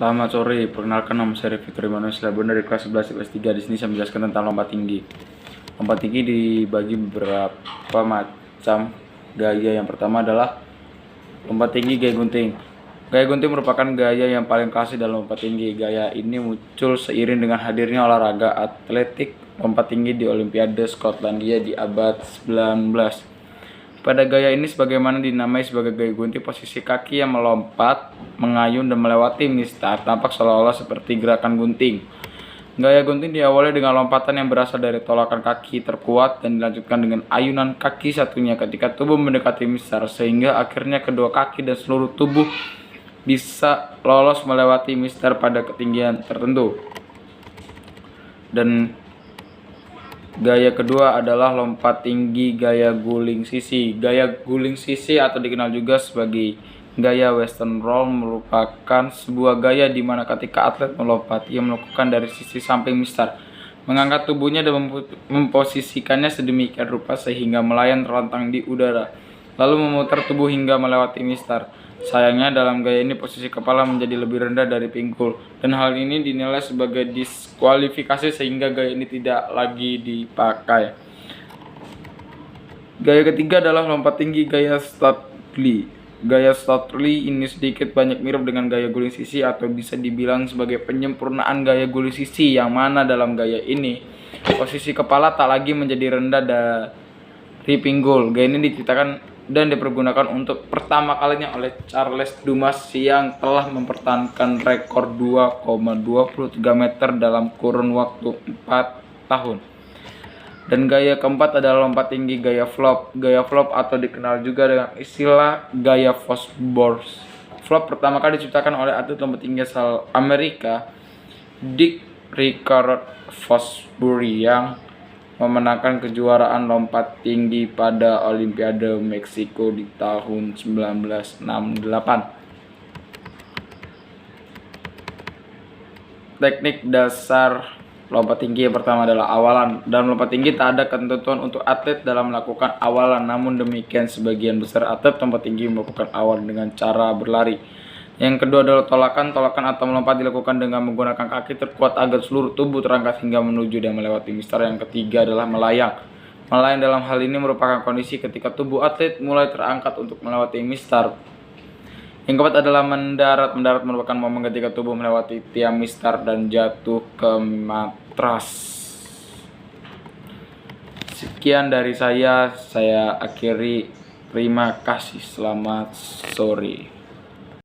Selamat sore, perkenalkan nama saya Victor Emanuel Labunda dari kelas 11 IPS 3. Di sini saya menjelaskan tentang lompat tinggi. Lompat tinggi dibagi beberapa macam gaya. Yang pertama adalah lompat tinggi gaya gunting. Gaya gunting merupakan gaya yang paling klasik dalam lompat tinggi. Gaya ini muncul seiring dengan hadirnya olahraga atletik lompat tinggi di Olimpiade Skotlandia di abad 19. Pada gaya ini sebagaimana dinamai sebagai gaya gunting, posisi kaki yang melompat, mengayun dan melewati mistar tampak seolah-olah seperti gerakan gunting. Gaya gunting diawali dengan lompatan yang berasal dari tolakan kaki terkuat dan dilanjutkan dengan ayunan kaki satunya ketika tubuh mendekati mistar, sehingga akhirnya kedua kaki dan seluruh tubuh bisa lolos melewati mistar pada ketinggian tertentu. Dan gaya kedua adalah lompat tinggi gaya guling sisi. Gaya guling sisi atau dikenal juga sebagai gaya western roll merupakan sebuah gaya di mana ketika atlet melompat, ia melakukan dari sisi samping mistar, mengangkat tubuhnya dan memposisikannya sedemikian rupa sehingga melayang terlentang di udara, lalu memutar tubuh hingga melewati mistar. Sayangnya dalam gaya ini posisi kepala menjadi lebih rendah dari pinggul, dan hal ini dinilai sebagai diskualifikasi sehingga gaya ini tidak lagi dipakai. Gaya ketiga adalah lompat tinggi gaya Startley. Gaya Startley ini sedikit banyak mirip dengan gaya guling sisi atau bisa dibilang sebagai penyempurnaan gaya guling sisi, yang mana dalam gaya ini posisi kepala tak lagi menjadi rendah dari pinggul. Gaya ini diciptakan dan dipergunakan untuk pertama kalinya oleh Charles Dumas yang telah mempertahankan rekor 2,23 meter dalam kurun waktu 4 tahun. Dan gaya keempat adalah lompat tinggi gaya flop. Gaya flop atau dikenal juga dengan istilah gaya Fosbury. Flop pertama kali diciptakan oleh atlet lompat tinggi asal Amerika, Dick Ricard Fosbury, yang memenangkan kejuaraan lompat tinggi pada Olimpiade Meksiko di tahun 1968. Teknik dasar lompat tinggi yang pertama adalah awalan. Dalam lompat tinggi tak ada ketentuan untuk atlet dalam melakukan awalan, namun demikian sebagian besar atlet lompat tinggi melakukan awalan dengan cara berlari. Yang kedua adalah tolakan. Tolakan atau melompat dilakukan dengan menggunakan kaki terkuat agar seluruh tubuh terangkat hingga menuju dan melewati mistar. Yang ketiga adalah melayang. Melayang dalam hal ini merupakan kondisi ketika tubuh atlet mulai terangkat untuk melewati mistar. Yang keempat adalah mendarat. Mendarat merupakan momen ketika tubuh melewati tiang mistar dan jatuh ke matras. Sekian dari saya akhiri. Terima kasih. Selamat sore.